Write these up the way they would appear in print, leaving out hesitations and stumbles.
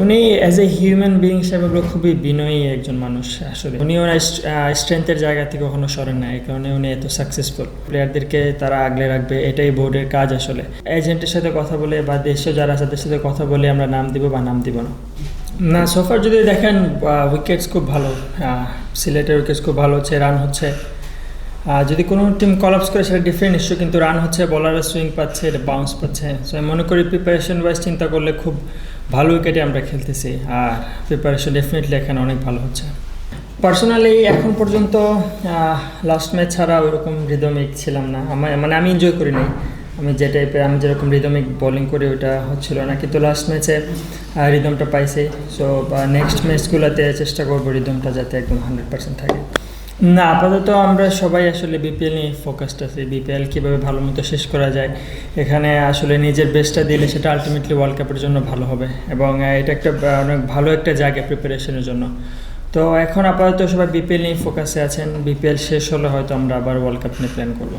উনি as a human being হিসাবে খুবই বিনয়ী একজন মানুষ। আসলে উনি ওনার স্ট্রেংথের জায়গা থেকে কখনো সরেন না, এই কারণে উনি এত সাকসেসফুল। প্লেয়ারদেরকে তারা আগলে রাখবে, এটাই বোর্ডের কাজ। আসলে এজেন্টের সাথে কথা বলে বা দেশে যারা আছে তাদের সাথে কথা বলে আমরা নাম দিব বা নাম দিব না। না, সোফার যদি দেখেন উইকেটস খুব ভালো, সিলেটের উইকেটস খুব ভালো হচ্ছে, রান হচ্ছে। যদি কোনো টিম কলাপস করে সেটা ডিফারেন্ট ইস্যু, কিন্তু রান হচ্ছে, বলাররা সুইং পাচ্ছে, এটা বাউন্স পাচ্ছে। সো আমি মনে করি প্রিপারেশন ওয়াইজ চিন্তা করলে খুব ভালো উইকেটে আমরা খেলতেছি, আর প্রিপারেশন ডেফিনেটলি এখানে অনেক ভালো হচ্ছে। পার্সোনালি এখন পর্যন্ত লাস্ট ম্যাচ ছাড়া ওইরকম রিদমিক ছিলাম না, আমি এনজয় করি নাই। আমি যেরকম রিদমিক বোলিং করি ওইটা হচ্ছিল না, কিন্তু লাস্ট ম্যাচে রিদমটা পাইছি। সো নেক্সট ম্যাচগুলোতে চেষ্টা করবো রিদমটা যাতে একদম 100% থাকে। না, আপাতত আমরা সবাই আসলে বিপিএল নিয়ে ফোকাসড আছি। বিপিএল কীভাবে ভালো মতো শেষ করা যায়, এখানে আসলে নিজের বেস্টটা দিলে সেটা আলটিমেটলি ওয়ার্ল্ড কাপের জন্য ভালো হবে, এবং এটা একটা অনেক ভালো একটা জায়গা প্রিপারেশনের জন্য। তো এখন আপাতত সবাই বিপিএল নিয়ে ফোকাসে আছেন। বিপিএল শেষ হলে হয়তো আমরা আবার ওয়ার্ল্ড কাপ নিয়ে প্ল্যান করব।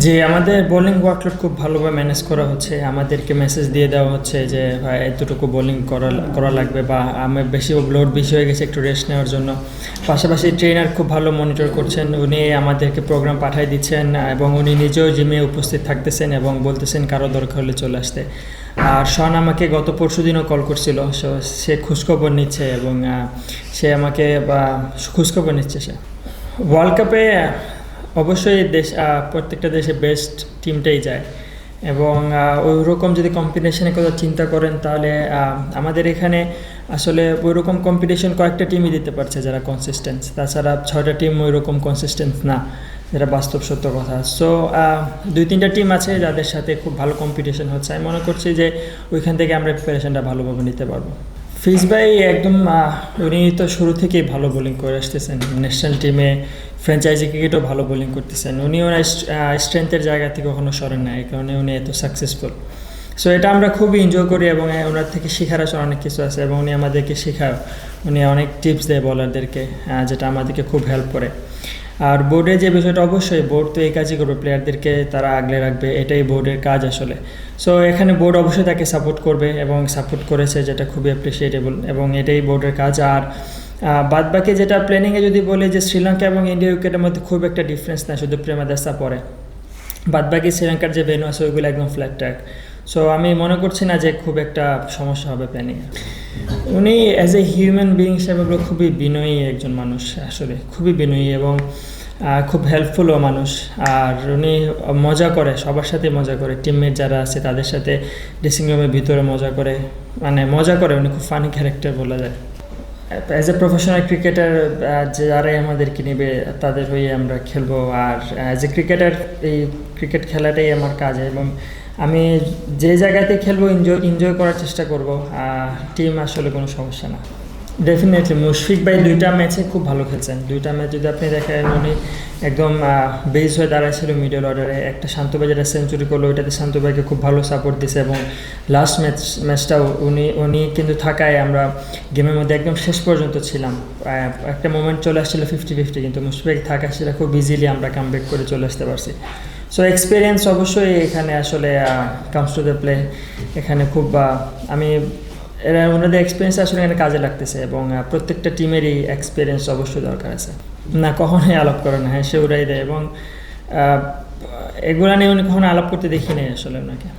যে আমাদের বোলিং ওয়ার্কলোড খুব ভালোভাবে ম্যানেজ করা হচ্ছে। আমাদেরকে মেসেজ দিয়ে দেওয়া হচ্ছে যে এতটুকু বোলিং করা লাগবে, বা আমার লোড বেশি হয়ে গেছে, একটু রেস্ট নেওয়ার জন্য। পাশাপাশি ট্রেনার খুব ভালো মনিটর করছেন, উনি আমাদেরকে প্রোগ্রাম পাঠিয়ে দিচ্ছেন, এবং উনি নিজেও জিমে উপস্থিত থাকতেছেন এবং বলতেছেন কারো দরকার হলে চলে আসতে। আর শন আমাকে গত পরশু দিনও কল করছিল, সে খোঁজখবর নিচ্ছে, এবং সে আমাকে খোঁজখবর নিচ্ছে। সে ওয়ার্ল্ড কাপে অবশ্যই প্রত্যেকটা দেশে বেস্ট টিমটাই যায়, এবং ওই রকম যদি কম্পিটিশনের কথা চিন্তা করেন তাহলে আমাদের এখানে আসলে ওই রকম কম্পিটিশন কয়েকটা টিমই দিতে পারছে যারা কনসিস্টেন্স। তাছাড়া 6টা টিম ওই রকম কনসিস্টেন্স না, যেটা বাস্তব সত্য কথা। সো 2-3টা টিম আছে যাদের সাথে খুব ভালো কম্পিটিশন হচ্ছে। আমি মনে করছি যে ওইখান থেকে আমরা প্রিপারেশনটা ভালোভাবে নিতে পারবো। ফিজ ভাই একদম উনি তো শুরু থেকেই ভালো বোলিং করে আসতেছেন, ন্যাশনাল টিমে ফ্র্যাঞ্চাইজি ক্রিকেটও ভালো বোলিং করতেছেন। উনি ওনার স্ট্রেংথের জায়গা থেকে কখনো সরেন না, এই কারণে উনি এত সাকসেসফুল। সো এটা আমরা খুবই এনজয় করি, এবং ওনার থেকে শেখার আসলে অনেক কিছু আছে, এবং উনি আমাদেরকে শেখায়, উনি অনেক টিপস দেয় বলারদেরকে, যেটা আমাদেরকে খুব হেল্প করে। আর বোর্ডে যে বিষয়টা, অবশ্যই বোর্ড তো এই কাজই করবে, প্লেয়ারদেরকে তারা আগলে রাখবে, এটাই বোর্ডের কাজ আসলে। সো এখানে বোর্ড অবশ্যই তাকে সাপোর্ট করবে, এবং সাপোর্ট করেছে, যেটা খুবই অ্যাপ্রিসিয়েটেবল, এবং এটাই বোর্ডের কাজ। আর বাদবাকি যেটা প্ল্যানিংয়ে যদি বলি, যে শ্রীলঙ্কা এবং ইন্ডিয়া উইকেটের মধ্যে খুব একটা ডিফারেন্স না, শুধু প্রেমাদাসা পড়ে। বাদবাকি শ্রীলঙ্কার যে ভেন্যু আছে ওইগুলো একদম ফ্ল্যাট ট্র্যাক। সো আমি মনে করছি না যে খুব একটা সমস্যা হবে প্ল্যানিংয়ে। উনি অ্যাজ এ হিউম্যান বিইং হিসাবে খুবই বিনয়ী একজন মানুষ, আসলে খুবই বিনয়ী, এবং খুব হেল্পফুলও মানুষ। আর উনি মজা করে, সবার সাথে মজা করে, টিমমেট যারা আছে তাদের সাথে ড্রেসিং রুমের ভিতরে মজা করে, উনি খুব ফানি ক্যারেক্টার বলা যায়। অ্যাজ এ প্রফেশনাল ক্রিকেটার যারাই আমাদেরকে নেবে তাদের হয়ে আমরা খেলবো, আর অ্যাজ এ ক্রিকেটার এই ক্রিকেট খেলাটাই আমার কাজ, এবং আমি যে জায়গাতে খেলবো এনজয় করার চেষ্টা করব। টিম আসলে কোনো সমস্যা না। ডেফিনেটলি মুশফিক ভাই 2টা ম্যাচে খুব ভালো খেলছেন। 2টা ম্যাচ যদি আপনি দেখেন, উনি একদম বেস হয়ে দাঁড়াইছিল মিডল অর্ডারে। একটা শান্ত ভাই যেটা সেঞ্চুরি করলো, ওইটাতে শান্ত ভাইকে খুব ভালো সাপোর্ট দিছে, এবং লাস্ট ম্যাচটাও উনি কিন্তু থাকায় আমরা গেমের মধ্যে একদম শেষ পর্যন্ত ছিলাম। একটা মোমেন্ট চলে আসছিলো 50-50, কিন্তু মুশফিক থাকা সেটা খুব ইজিলি আমরা কামব্যাক করে চলে আসতে পারছি। সো এক্সপিরিয়েন্স অবশ্যই এখানে আসলে কামস টু দ্য প্লে। এখানে খুব ওনাদের এক্সপিরিয়েন্স আসলে এখানে কাজে লাগতেছে, এবং প্রত্যেকটা টিমেরই এক্সপিরিয়েন্স অবশ্যই দরকার আছে। না, কখনোই আলাপ করে না, হ্যাঁ সে উড়াই দেয়, এবং এগুলা নিয়ে উনি কখনো আলাপ করতে দেখি নাই আসলে ওনাকে।